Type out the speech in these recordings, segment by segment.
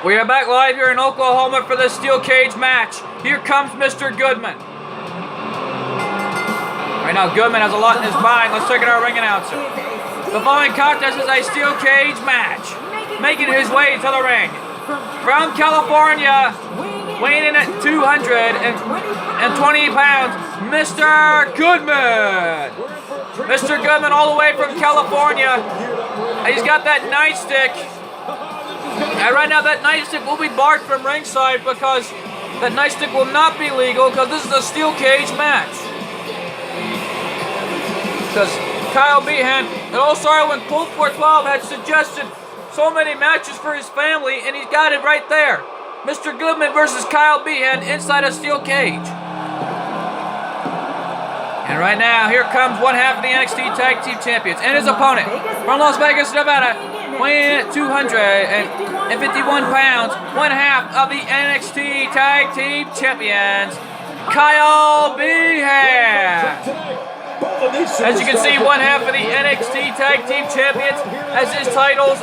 We are back live here in Oklahoma for the steel cage match. Here comes Mr. Goodman. Right now, Goodman has a lot in his mind. Let's check out our ring announcer. The following contest is a steel cage match. Making his way to the ring from California, weighing in at 220 pounds, Mr. Goodman. Mr. Goodman all the way from California. He's got that nightstick. And right now that nightstick will be barred from ringside because that nightstick will not be legal because this is a steel cage match. Because Kyle Behan, it all started when Colt 412 had suggested so many matches for his family, and he's got it right there. Mr. Goodman versus Kyle Behan inside a steel cage. And right now, here comes one half of the NXT Tag Team Champions and his opponent from Las Vegas, Nevada, weighing in at 251 pounds, one half of the NXT Tag Team Champions, Kyle Behan. As you can see, one half of the NXT Tag Team Champions has his title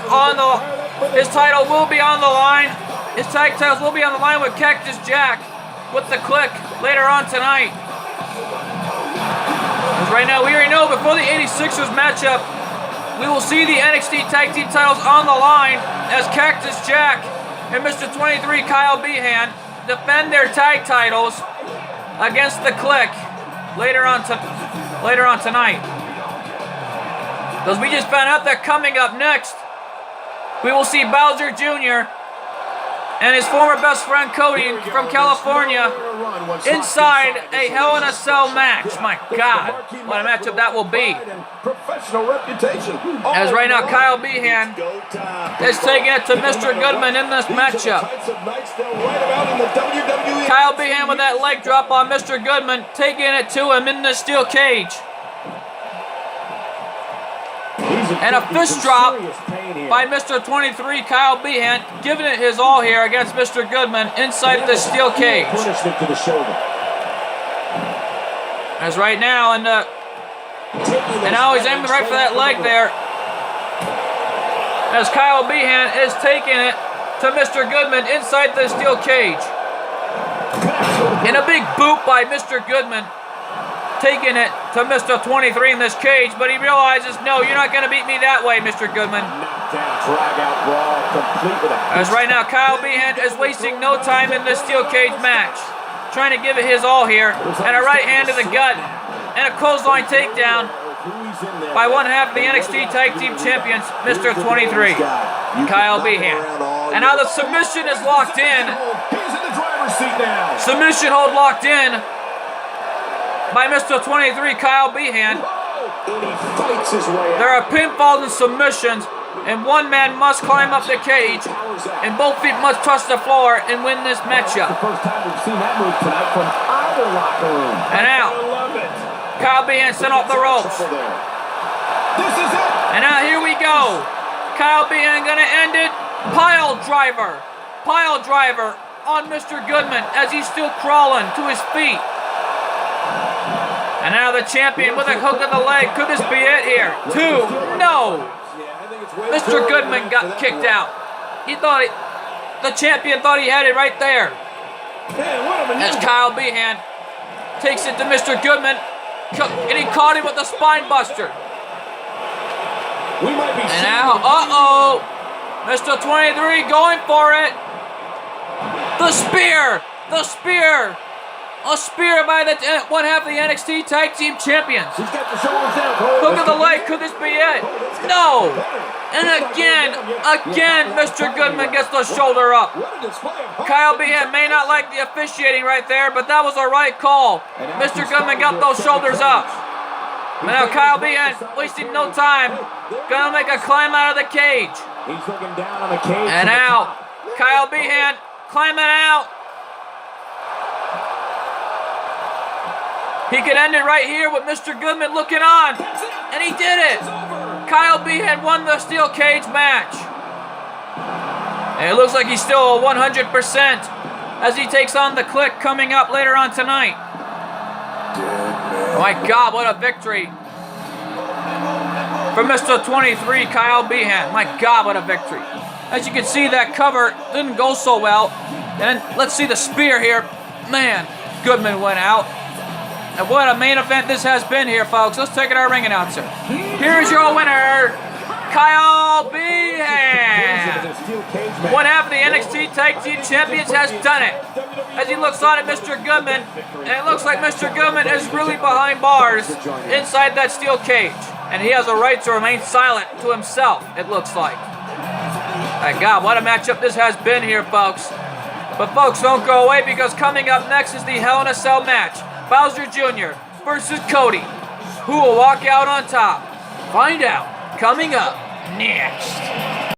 will be on the line. His tag titles will be on the line with Cactus Jack with the Click later on tonight. As right now, we already know before the 86ers matchup, we will see the NXT Tag Team titles on the line as Cactus Jack and Mr. 23 Kyle Behan defend their tag titles against the Click later on tonight. Because we just found out that coming up next, we will see Bowser Jr. and his former best friend Cody from California inside a Hell in a Cell match. My God, what a matchup that will be. As right now, Kyle Behan is taking it to Mr. Goodman in this matchup. Kyle Behan with that leg drop on Mr. Goodman, taking it to him in the steel cage. And a fist drop by Mr. 23 Kyle Behan, giving it his all here against Mr. Goodman inside the steel cage. As right now, and now he's aiming right for that leg there. As Kyle Behan is taking it to Mr. Goodman inside the steel cage. And a big boot by Mr. Goodman, taking it to Mr. 23 in this cage, but he realizes, no, you're not going to beat me that way, Mr. Goodman. As right now, Kyle Behan is wasting no time in this steel cage match, trying to give it his all here, and a right hand to the gut, and a clothesline takedown by one half of the NXT Tag Team Champions, Mr. 23, Kyle Behan. And now the submission is locked in. Submission hold locked in by Mr. 23 Kyle Behan. There are pinfalls and submissions, and one man must climb up the cage, and both feet must touch the floor and win this matchup. And now, Kyle Behan sent off the ropes. And now here we go. Kyle Behan gonna end it. Pile driver on Mr. Goodman as he's still crawling to his feet. And now the champion with a hook of the leg. Could this be it here? 2. No. Mr. Goodman got kicked out. The champion thought he had it right there. As Kyle Behan takes it to Mr. Goodman. And he caught him with the spine buster. And now, Mr. 23 going for it. The spear. A spear by the one half of the NXT Tag Team Champions. Hook of the leg, could this be it? No! And again, Mr. Goodman gets the shoulder up. Kyle Behan may not like the officiating right there, but that was a right call. Mr. Goodman got those shoulders up. And now Kyle Behan, wasting no time, gonna make a climb out of the cage. And now, Kyle Behan climbing out. He could end it right here with Mr. Goodman looking on. And he did it. Kyle Behan won the steel cage match. And it looks like he's still 100% as he takes on the Click coming up later on tonight. Oh my God, what a victory for Mr. 23, Kyle Behan. My God, what a victory. As you can see, that cover didn't go so well. And let's see the spear here. Man, Goodman went out. And what a main event this has been here, folks. Let's take it to our ring announcer. Here's your winner, Kyle Behan. One half of the NXT Tag Team Champions has done it. As he looks on at Mr. Goodman, and it looks like Mr. Goodman is really behind bars inside that steel cage. And he has a right to remain silent to himself, it looks like. My God, what a matchup this has been here, folks. But folks, don't go away, because coming up next is the Hell in a Cell match. Bowser Jr. versus Cody. Who will walk out on top? Find out coming up next.